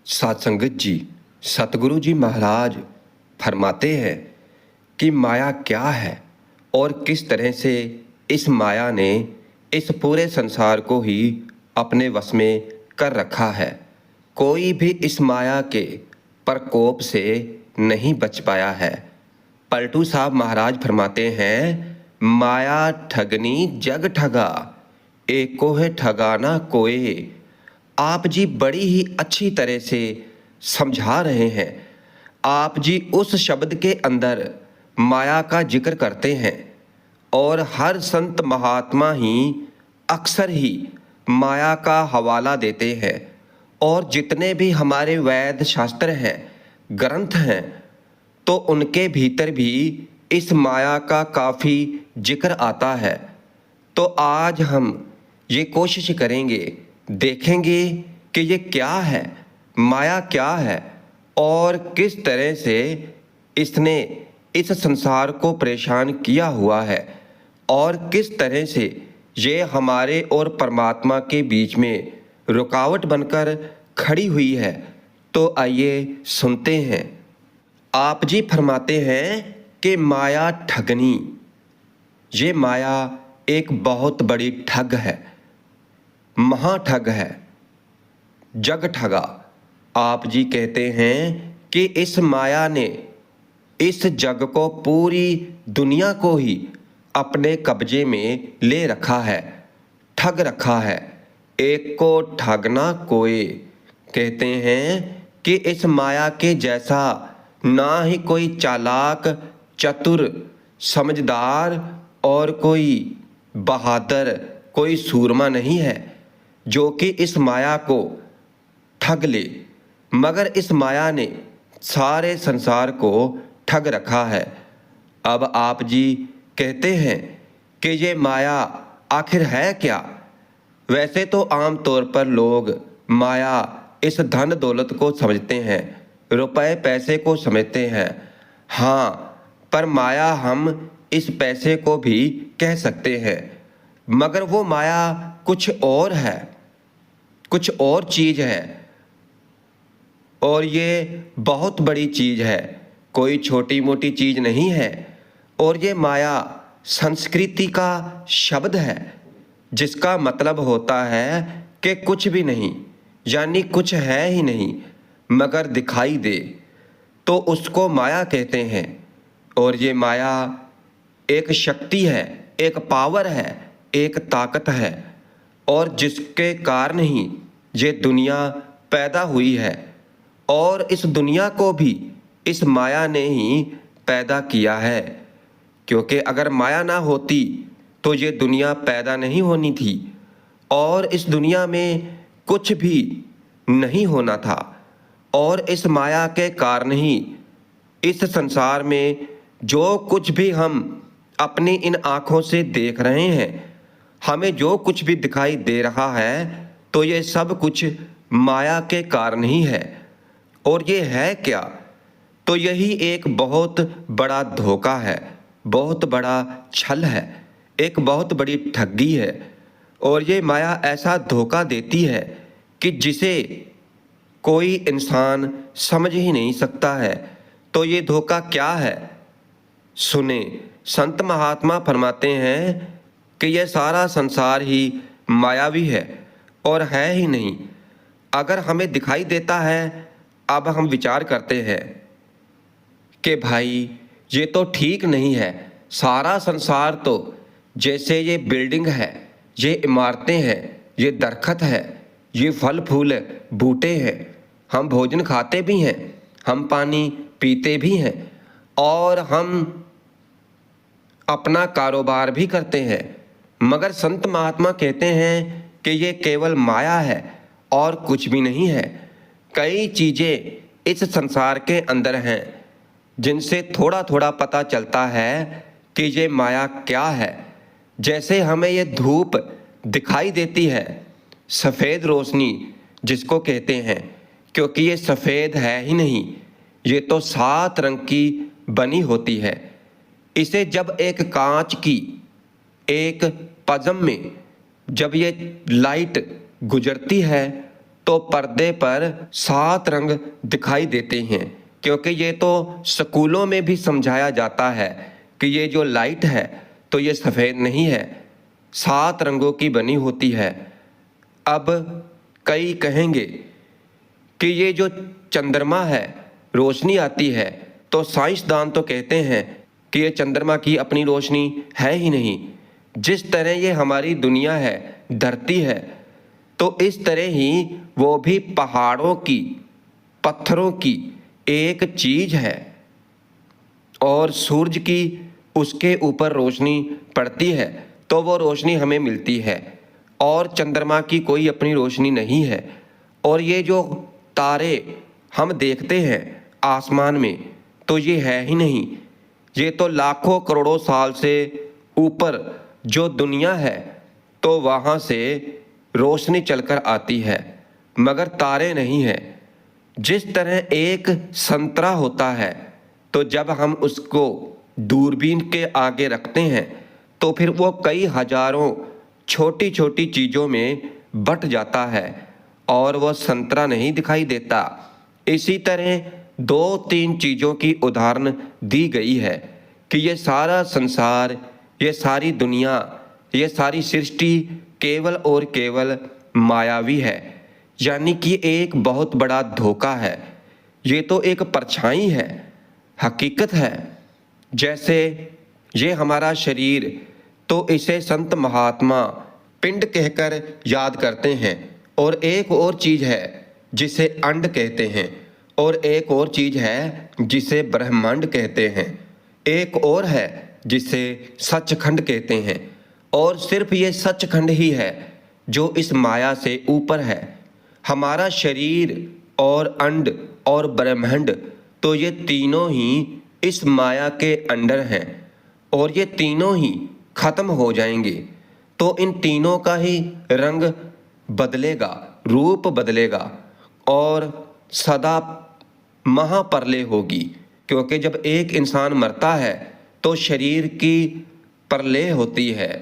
सत्संगत जी, सतगुरु जी महाराज फरमाते हैं कि माया क्या है और किस तरह से इस माया ने इस पूरे संसार को ही अपने वश में कर रखा है। कोई भी इस माया के प्रकोप से नहीं बच पाया है। पलटू साहब महाराज फरमाते हैं, माया ठगनी जग ठगा, एको है ठगाना कोई। आप जी बड़ी ही अच्छी तरह से समझा रहे हैं। आप जी उस शब्द के अंदर माया का जिक्र करते हैं और हर संत महात्मा ही अक्सर ही माया का हवाला देते हैं। और जितने भी हमारे वैद शास्त्र हैं, ग्रंथ हैं, तो उनके भीतर भी इस माया का काफ़ी जिक्र आता है। तो आज हम ये कोशिश करेंगे, देखेंगे कि ये क्या है, माया क्या है और किस तरह से इसने इस संसार को परेशान किया हुआ है और किस तरह से ये हमारे और परमात्मा के बीच में रुकावट बनकर खड़ी हुई है। तो आइए सुनते हैं। आप जी फरमाते हैं कि माया ठगनी, ये माया एक बहुत बड़ी ठग है, महाठग है, जग ठगा। आप जी कहते हैं कि इस माया ने इस जग को, पूरी दुनिया को ही अपने कब्जे में ले रखा है, ठग रखा है। एक को ठगना कोई। कहते हैं कि इस माया के जैसा ना ही कोई चालाक, चतुर, समझदार और कोई बहादुर, कोई सूरमा नहीं है जो कि इस माया को ठग ले। मगर इस माया ने सारे संसार को ठग रखा है। अब आप जी कहते हैं कि ये माया आखिर है क्या? वैसे तो आम तौर पर लोग माया इस धन दौलत को समझते हैं, रुपए पैसे को समझते हैं। हाँ, पर माया हम इस पैसे को भी कह सकते हैं, मगर वो माया कुछ और है, कुछ और चीज़ है। और ये बहुत बड़ी चीज़ है, कोई छोटी मोटी चीज़ नहीं है। और ये माया संस्कृति का शब्द है, जिसका मतलब होता है कि कुछ भी नहीं, यानी कुछ है ही नहीं मगर दिखाई दे, तो उसको माया कहते हैं। और ये माया एक शक्ति है, एक पावर है, एक ताकत है, और जिसके कारण ही ये दुनिया पैदा हुई है। और इस दुनिया को भी इस माया ने ही पैदा किया है, क्योंकि अगर माया ना होती तो ये दुनिया पैदा नहीं होनी थी और इस दुनिया में कुछ भी नहीं होना था। और इस माया के कारण ही इस संसार में जो कुछ भी हम अपनी इन आँखों से देख रहे हैं, हमें जो कुछ भी दिखाई दे रहा है, तो ये सब कुछ माया के कारण ही है। और ये है क्या? तो यही एक बहुत बड़ा धोखा है, बहुत बड़ा छल है, एक बहुत बड़ी ठगी है। और ये माया ऐसा धोखा देती है कि जिसे कोई इंसान समझ ही नहीं सकता है। तो ये धोखा क्या है? सुने, संत महात्मा फरमाते हैं कि यह सारा संसार ही मायावी है और है ही नहीं। अगर हमें दिखाई देता है, अब हम विचार करते हैं कि भाई ये तो ठीक नहीं है। सारा संसार तो जैसे ये बिल्डिंग है, ये इमारतें हैं, ये दरख्त है, ये फल फूल बूटे हैं, हम भोजन खाते भी हैं, हम पानी पीते भी हैं और हम अपना कारोबार भी करते हैं। मगर संत महात्मा कहते हैं कि ये केवल माया है और कुछ भी नहीं है। कई चीज़ें इस संसार के अंदर हैं जिनसे थोड़ा थोड़ा पता चलता है कि ये माया क्या है। जैसे हमें ये धूप दिखाई देती है, सफ़ेद रोशनी जिसको कहते हैं, क्योंकि ये सफ़ेद है ही नहीं, ये तो 7 रंग की बनी होती है। इसे जब एक कांच की एक पज़म में जब ये लाइट गुजरती है तो पर्दे पर 7 रंग दिखाई देते हैं, क्योंकि ये तो स्कूलों में भी समझाया जाता है कि ये जो लाइट है तो ये सफ़ेद नहीं है, 7 रंगों की बनी होती है। अब कई कहेंगे कि ये जो चंद्रमा है, रोशनी आती है, तो साइंसदान तो कहते हैं कि ये चंद्रमा की अपनी रोशनी है ही नहीं। जिस तरह ये हमारी दुनिया है, धरती है, तो इस तरह ही वो भी पहाड़ों की, पत्थरों की एक चीज़ है। और सूरज की उसके ऊपर रोशनी पड़ती है तो वो रोशनी हमें मिलती है, और चंद्रमा की कोई अपनी रोशनी नहीं है। और ये जो तारे हम देखते हैं आसमान में, तो ये है ही नहीं, ये तो लाखों करोड़ों साल से ऊपर जो दुनिया है तो वहाँ से रोशनी चलकर आती है, मगर तारे नहीं है। जिस तरह एक संतरा होता है, तो जब हम उसको दूरबीन के आगे रखते हैं तो फिर वो कई हजारों छोटी छोटी चीज़ों में बट जाता है और वो संतरा नहीं दिखाई देता। इसी तरह 2-3 चीज़ों की उदाहरण दी गई है कि ये सारा संसार, ये सारी दुनिया, ये सारी सृष्टि केवल और केवल मायावी है, यानी कि एक बहुत बड़ा धोखा है। ये तो एक परछाई है, हकीकत है। जैसे ये हमारा शरीर, तो इसे संत महात्मा पिंड कहकर याद करते हैं, और एक और चीज़ है जिसे अंड कहते हैं, और एक और चीज़ है जिसे ब्रह्मांड कहते हैं, एक और है जिसे सचखंड कहते हैं। और सिर्फ ये सचखंड ही है जो इस माया से ऊपर है। हमारा शरीर और अंड और ब्रह्मांड, तो ये तीनों ही इस माया के अंडर हैं, और ये तीनों ही खत्म हो जाएंगे। तो इन तीनों का ही रंग बदलेगा, रूप बदलेगा, और सदा महाप्रलय होगी। क्योंकि जब एक इंसान मरता है तो शरीर की प्रलय होती है।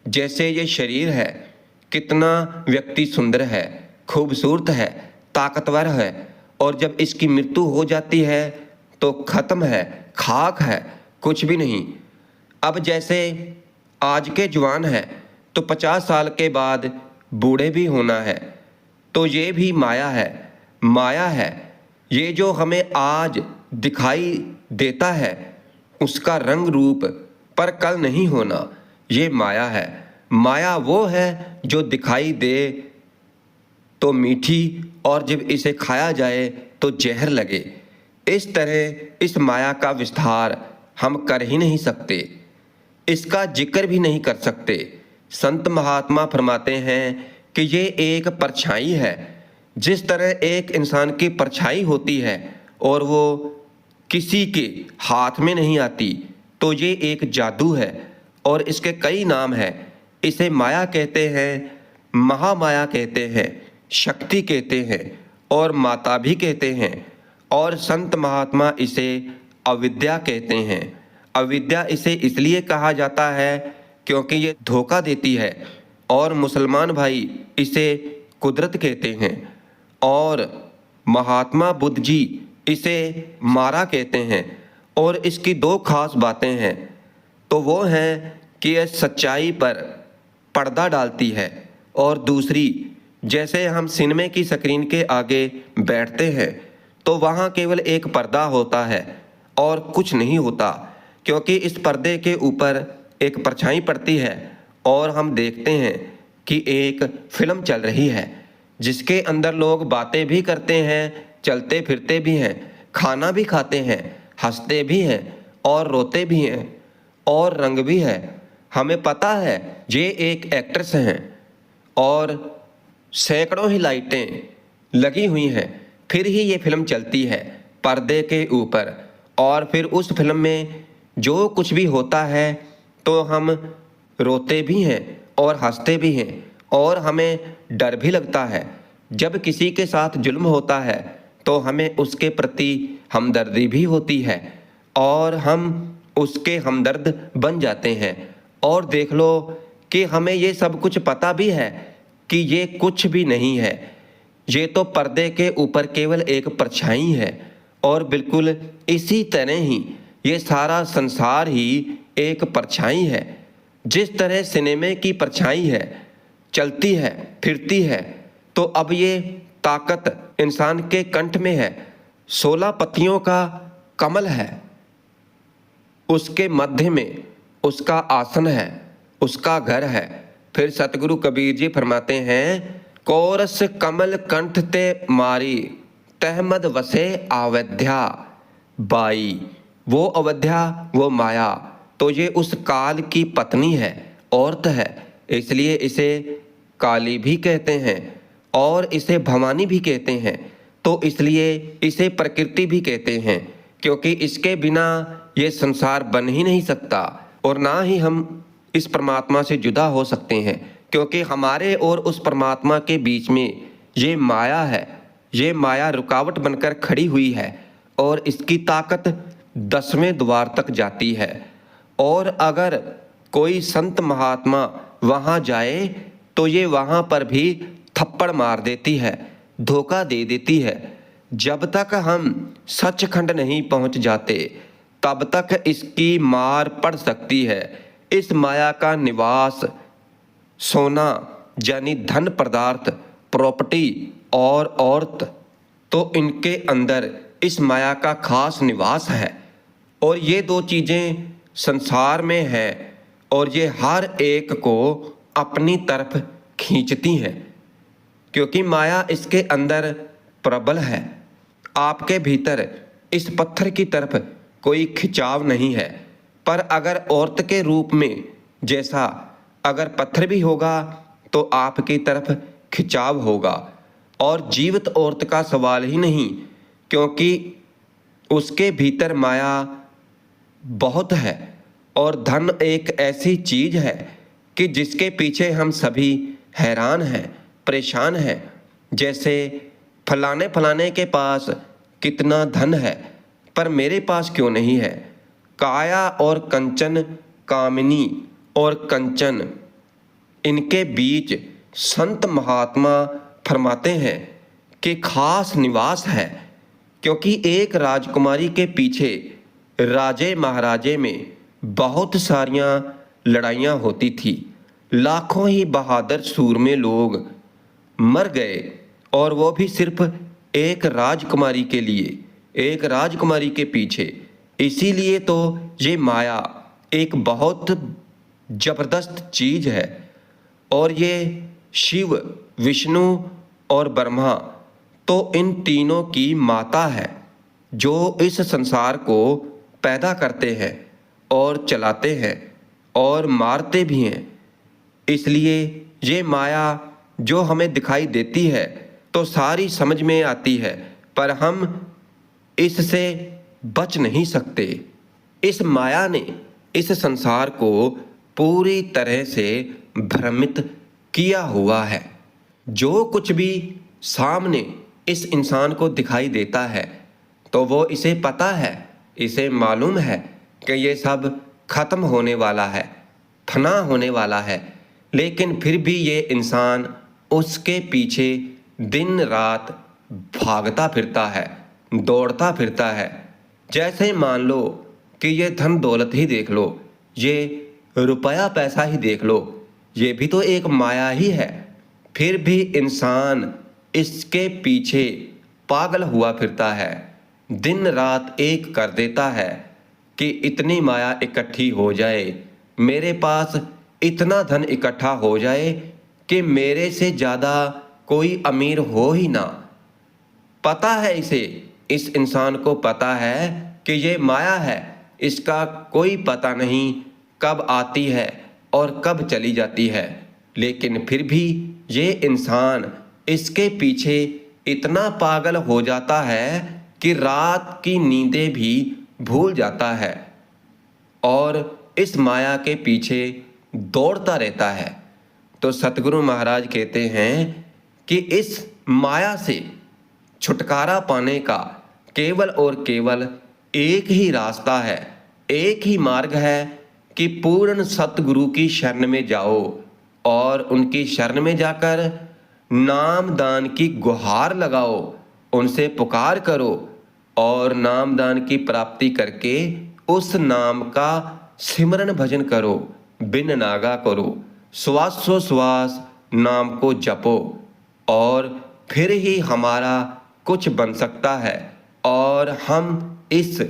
जैसे ये शरीर है, कितना व्यक्ति सुंदर है, खूबसूरत है, ताकतवर है, और जब इसकी मृत्यु हो जाती है तो खत्म है, खाक है, कुछ भी नहीं। अब जैसे आज के जवान हैं तो 50 साल के बाद बूढ़े भी होना है, तो ये भी माया है। माया है ये जो हमें आज दिखाई देता है, उसका रंग रूप पर कल नहीं होना, ये माया है। माया वो है जो दिखाई दे तो मीठी, और जब इसे खाया जाए तो जहर लगे। इस तरह इस माया का विस्तार हम कर ही नहीं सकते, इसका जिक्र भी नहीं कर सकते। संत महात्मा फरमाते हैं कि ये एक परछाई है। जिस तरह एक इंसान की परछाई होती है और वो किसी के हाथ में नहीं आती, तो ये एक जादू है, और इसके कई नाम हैं। इसे माया कहते हैं, महामाया कहते हैं, शक्ति कहते हैं, और माता भी कहते हैं, और संत महात्मा इसे अविद्या कहते हैं। अविद्या इसे इसलिए कहा जाता है क्योंकि ये धोखा देती है, और मुसलमान भाई इसे कुदरत कहते हैं, और महात्मा बुद्ध जी इसे मारा कहते हैं। और इसकी 2 खास बातें हैं, तो वो हैं कि यह सच्चाई पर पर्दा डालती है, और दूसरी, जैसे हम सिनेमा की स्क्रीन के आगे बैठते हैं तो वहाँ केवल एक पर्दा होता है और कुछ नहीं होता, क्योंकि इस पर्दे के ऊपर एक परछाई पड़ती है और हम देखते हैं कि एक फिल्म चल रही है जिसके अंदर लोग बातें भी करते हैं, चलते फिरते भी हैं, खाना भी खाते हैं, हंसते भी हैं और रोते भी हैं, और रंग भी है। हमें पता है ये एक एक्ट्रेस हैं और सैकड़ों ही लाइटें लगी हुई हैं, फिर ही ये फिल्म चलती है पर्दे के ऊपर। और फिर उस फिल्म में जो कुछ भी होता है तो हम रोते भी हैं और हंसते भी हैं, और हमें डर भी लगता है। जब किसी के साथ जुल्म होता है तो हमें उसके प्रति हमदर्दी भी होती है, और हम उसके हमदर्द बन जाते हैं। और देख लो कि हमें ये सब कुछ पता भी है कि ये कुछ भी नहीं है, ये तो पर्दे के ऊपर केवल एक परछाई है और बिल्कुल इसी तरह ही ये सारा संसार ही एक परछाई है। जिस तरह सिनेमे की परछाई है, चलती है, फिरती है, तो अब ये ताकत इंसान के कंठ में है। 16 पत्तियों का कमल है, उसके मध्य में उसका आसन है, उसका घर है। फिर सतगुरु कबीर जी फरमाते हैं, कोरस कमल कंठ ते मारी, तहमद वसे अवध्या बाई। वो अवध्या, वो माया, तो ये उस काल की पत्नी है, औरत है। इसलिए इसे काली भी कहते हैं और इसे भवानी भी कहते हैं। तो इसलिए इसे प्रकृति भी कहते हैं, क्योंकि इसके बिना ये संसार बन ही नहीं सकता और ना ही हम इस परमात्मा से जुदा हो सकते हैं, क्योंकि हमारे और उस परमात्मा के बीच में ये माया है। ये माया रुकावट बनकर खड़ी हुई है और इसकी ताकत 10वें द्वार तक जाती है। और अगर कोई संत महात्मा वहाँ जाए तो ये वहाँ पर भी थप्पड़ मार देती है, धोखा दे देती है। जब तक हम सचखंड नहीं पहुँच जाते तब तक इसकी मार पड़ सकती है। इस माया का निवास सोना यानी धन पदार्थ, प्रॉपर्टी और औरत, तो इनके अंदर इस माया का खास निवास है। और ये दो चीज़ें संसार में हैं और ये हर एक को अपनी तरफ खींचती हैं, क्योंकि माया इसके अंदर प्रबल है। आपके भीतर इस पत्थर की तरफ कोई खिंचाव नहीं है, पर अगर औरत के रूप में जैसा अगर पत्थर भी होगा तो आपकी तरफ खिंचाव होगा। और जीवित औरत का सवाल ही नहीं, क्योंकि उसके भीतर माया बहुत है। और धन एक ऐसी चीज है कि जिसके पीछे हम सभी हैरान हैं, परेशान हैं। जैसे फलाने फलाने के पास कितना धन है पर मेरे पास क्यों नहीं है। काया और कंचन, कामिनी और कंचन, इनके बीच संत महात्मा फरमाते हैं कि खास निवास है। क्योंकि एक राजकुमारी के पीछे राजे महाराजे में बहुत सारियां लड़ाइयाँ होती थी, लाखों ही बहादुर सूरमे लोग मर गए और वो भी सिर्फ एक राजकुमारी के लिए, एक राजकुमारी के पीछे। इसीलिए तो ये माया एक बहुत जबरदस्त चीज है। और ये शिव, विष्णु और ब्रह्मा तो इन तीनों की माता है, जो इस संसार को पैदा करते हैं और चलाते हैं और मारते भी हैं। इसलिए ये माया जो हमें दिखाई देती है तो सारी समझ में आती है, पर हम इससे बच नहीं सकते। इस माया ने इस संसार को पूरी तरह से भ्रमित किया हुआ है। जो कुछ भी सामने इस इंसान को दिखाई देता है तो वो इसे पता है, इसे मालूम है कि ये सब खत्म होने वाला है, फना होने वाला है। लेकिन फिर भी ये इंसान उसके पीछे दिन रात भागता फिरता है, दौड़ता फिरता है। जैसे मान लो कि ये धन दौलत ही देख लो, ये रुपया पैसा ही देख लो, ये भी तो एक माया ही है। फिर भी इंसान इसके पीछे पागल हुआ फिरता है, दिन रात एक कर देता है कि इतनी माया इकट्ठी हो जाए, मेरे पास इतना धन इकट्ठा हो जाए कि मेरे से ज़्यादा कोई अमीर हो ही ना। पता है इसे, इस इंसान को पता है कि ये माया है, इसका कोई पता नहीं कब आती है और कब चली जाती है। लेकिन फिर भी ये इंसान इसके पीछे इतना पागल हो जाता है कि रात की नींदें भी भूल जाता है और इस माया के पीछे दौड़ता रहता है। तो सतगुरु महाराज कहते हैं कि इस माया से छुटकारा पाने का केवल और केवल एक ही रास्ता है, एक ही मार्ग है कि पूर्ण सतगुरु की शरण में जाओ और उनकी शरण में जाकर नामदान की गुहार लगाओ, उनसे पुकार करो और नामदान की प्राप्ति करके उस नाम का सिमरन भजन करो, बिन नागा करो, श्वासोश्वास नाम को जपो और फिर ही हमारा कुछ बन सकता है और हम इस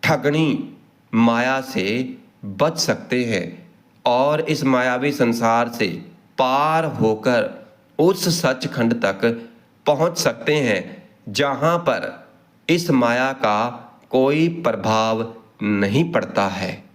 ठगनी माया से बच सकते हैं और इस मायावी संसार से पार होकर उस सचखंड तक पहुंच सकते हैं जहां पर इस माया का कोई प्रभाव नहीं पड़ता है।